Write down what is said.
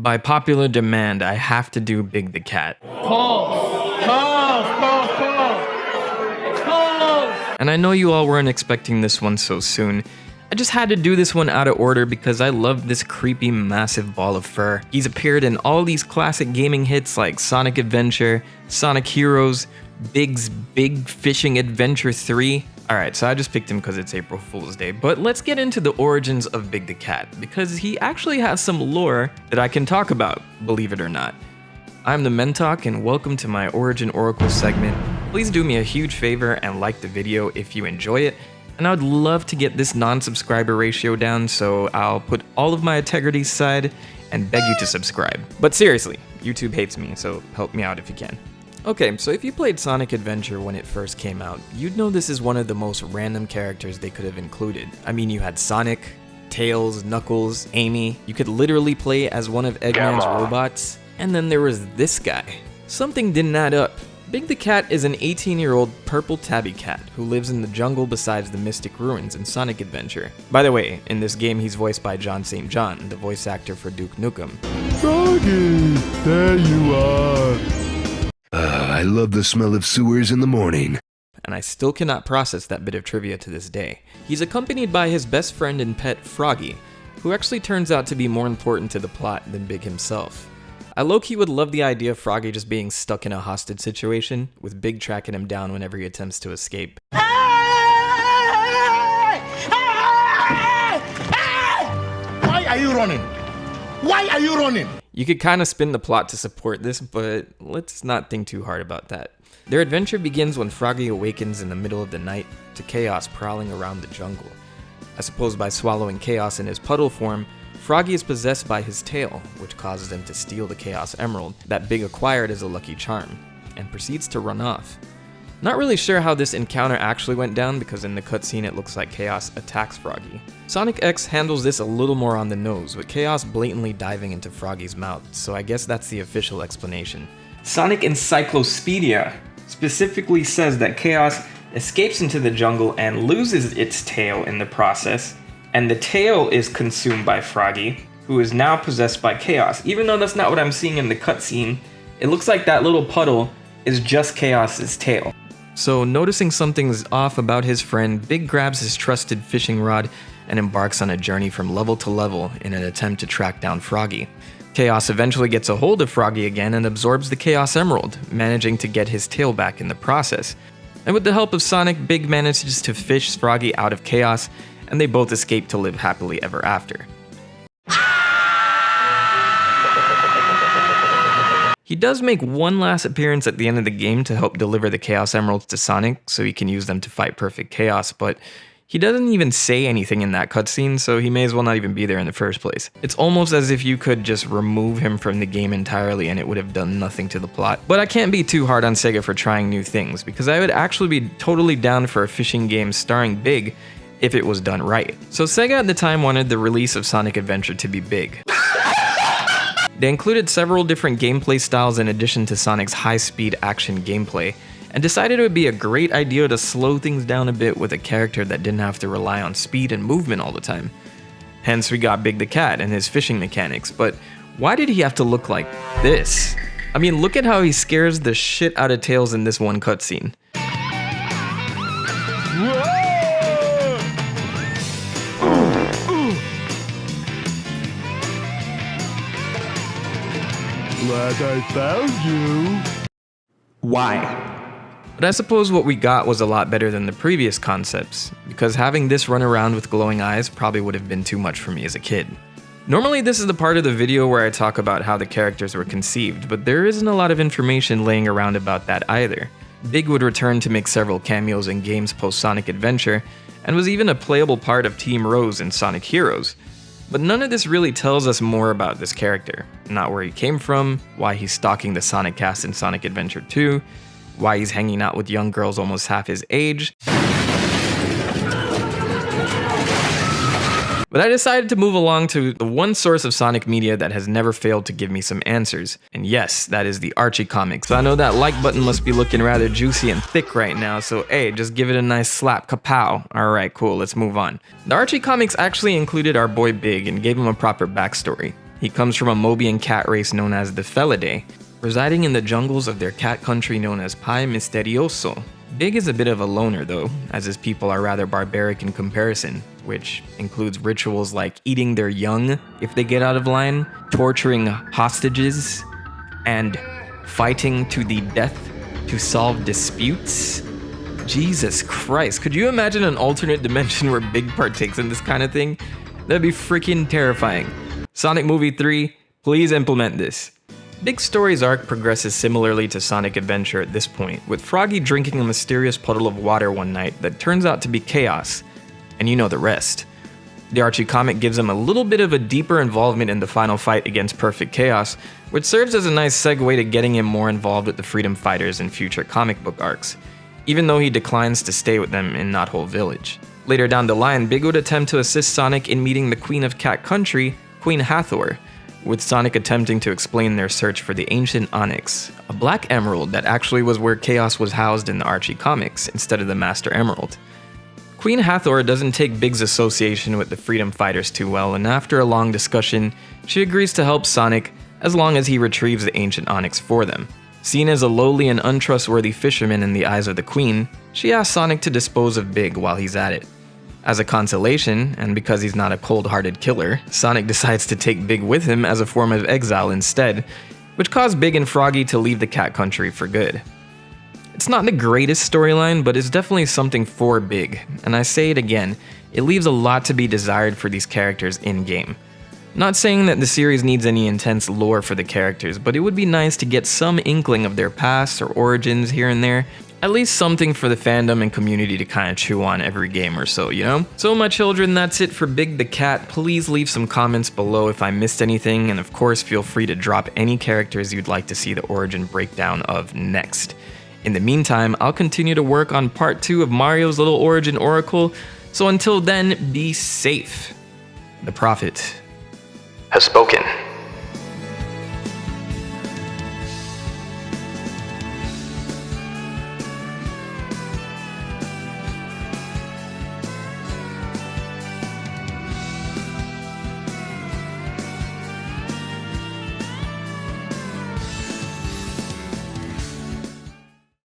By popular demand, I have to do Big the Cat. Pause. And I know you all weren't expecting this one so soon. I just had to do this one out of order because I love this creepy massive ball of fur. He's appeared in all these classic gaming hits like Sonic Adventure, Sonic Heroes, Big's Big Fishing Adventure 3. Alright, so I just picked him because it's April Fool's Day, but let's get into the origins of Big the Cat, because he actually has some lore that I can talk about, believe it or not. I'm TheMentok and welcome to my Origin Oracle segment. Please do me a huge favor and like the video if you enjoy it, and I would love to get this non-subscriber ratio down, so I'll put all of my integrity aside and beg you to subscribe. But seriously, YouTube hates me, so help me out if you can. Okay, so if you played Sonic Adventure when it first came out, you'd know this is one of the most random characters they could have included. I mean, you had Sonic, Tails, Knuckles, Amy. You could literally play as one of Eggman's robots. And then there was this guy. Something didn't add up. Big the Cat is an 18-year-old purple tabby cat who lives in the jungle besides the Mystic Ruins in Sonic Adventure. By the way, in this game he's voiced by John St. John, the voice actor for Duke Nukem. Froggy, there you are. I love the smell of sewers in the morning. And I still cannot process that bit of trivia to this day. He's accompanied by his best friend and pet, Froggy, who actually turns out to be more important to the plot than Big himself. I low-key would love the idea of Froggy just being stuck in a hostage situation, with Big tracking him down whenever he attempts to escape. Why are you running? Why are you running? You could kind of spin the plot to support this, but let's not think too hard about that. Their adventure begins when Froggy awakens in the middle of the night to chaos prowling around the jungle. I suppose by swallowing chaos in his puddle form, Froggy is possessed by his tail, which causes him to steal the Chaos Emerald that Big acquired as a lucky charm, and proceeds to run off. Not really sure how this encounter actually went down because in the cutscene it looks like Chaos attacks Froggy. Sonic X handles this a little more on the nose, with Chaos blatantly diving into Froggy's mouth, so I guess that's the official explanation. Sonic Encyclopedia specifically says that Chaos escapes into the jungle and loses its tail in the process, and the tail is consumed by Froggy, who is now possessed by Chaos. Even though that's not what I'm seeing in the cutscene, it looks like that little puddle is just Chaos's tail. So noticing something's off about his friend, Big grabs his trusted fishing rod and embarks on a journey from level to level in an attempt to track down Froggy. Chaos eventually gets a hold of Froggy again and absorbs the Chaos Emerald, managing to get his tail back in the process. And with the help of Sonic, Big manages to fish Froggy out of Chaos, and they both escape to live happily ever after. He does make one last appearance at the end of the game to help deliver the Chaos Emeralds to Sonic so he can use them to fight Perfect Chaos, but he doesn't even say anything in that cutscene, so he may as well not even be there in the first place. It's almost as if you could just remove him from the game entirely and it would have done nothing to the plot. But I can't be too hard on Sega for trying new things, because I would actually be totally down for a fishing game starring Big if it was done right. So Sega at the time wanted the release of Sonic Adventure to be big. They included several different gameplay styles in addition to Sonic's high-speed action gameplay, and decided it would be a great idea to slow things down a bit with a character that didn't have to rely on speed and movement all the time. Hence we got Big the Cat and his fishing mechanics, but why did he have to look like this? I mean, look at how he scares the shit out of Tails in this one cutscene. Glad I found you. Why? But I suppose what we got was a lot better than the previous concepts, because having this run around with glowing eyes probably would have been too much for me as a kid. Normally this is the part of the video where I talk about how the characters were conceived, but there isn't a lot of information laying around about that either. Big would return to make several cameos in games post-Sonic Adventure, and was even a playable part of Team Rose in Sonic Heroes. But none of this really tells us more about this character. Not where he came from, why he's stalking the Sonic cast in Sonic Adventure 2, why he's hanging out with young girls almost half his age. But I decided to move along to the one source of Sonic media that has never failed to give me some answers. And yes, that is the Archie Comics. So I know that like button must be looking rather juicy and thick right now, so hey, just give it a nice slap, kapow. Alright, cool, let's move on. The Archie Comics actually included our boy Big and gave him a proper backstory. He comes from a Mobian cat race known as the Felidae, residing in the jungles of their cat country known as Pai Misterioso. Big is a bit of a loner though, as his people are rather barbaric in comparison, which includes rituals like eating their young if they get out of line, torturing hostages, and fighting to the death to solve disputes. Jesus Christ, could you imagine an alternate dimension where Big partakes in this kind of thing? That'd be freaking terrifying. Sonic Movie 3, please implement this. Big's story's arc progresses similarly to Sonic Adventure at this point, with Froggy drinking a mysterious puddle of water one night that turns out to be chaos, and you know the rest. The Archie comic gives him a little bit of a deeper involvement in the final fight against Perfect Chaos, which serves as a nice segue to getting him more involved with the Freedom Fighters in future comic book arcs, even though he declines to stay with them in Knothole Village. Later down the line, Big would attempt to assist Sonic in meeting the Queen of Cat Country, Queen Hathor, with Sonic attempting to explain their search for the ancient onyx, a black emerald that actually was where Chaos was housed in the Archie comics instead of the Master Emerald. Queen Hathor doesn't take Big's association with the Freedom Fighters too well, and after a long discussion, she agrees to help Sonic as long as he retrieves the ancient onyx for them. Seen as a lowly and untrustworthy fisherman in the eyes of the Queen, she asks Sonic to dispose of Big while he's at it. As a consolation, and because he's not a cold-hearted killer, Sonic decides to take Big with him as a form of exile instead, which caused Big and Froggy to leave the cat country for good. It's not the greatest storyline, but it's definitely something for Big, and I say it again, it leaves a lot to be desired for these characters in-game. Not saying that the series needs any intense lore for the characters, but it would be nice to get some inkling of their past or origins here and there. At least something for the fandom and community to kind of chew on every game or so, you know? So my children, that's it for Big the Cat. Please leave some comments below if I missed anything, and of course feel free to drop any characters you'd like to see the origin breakdown of next. In the meantime, I'll continue to work on part 2 of Mario's Little Origin Oracle, so until then, be safe. The Prophet has spoken.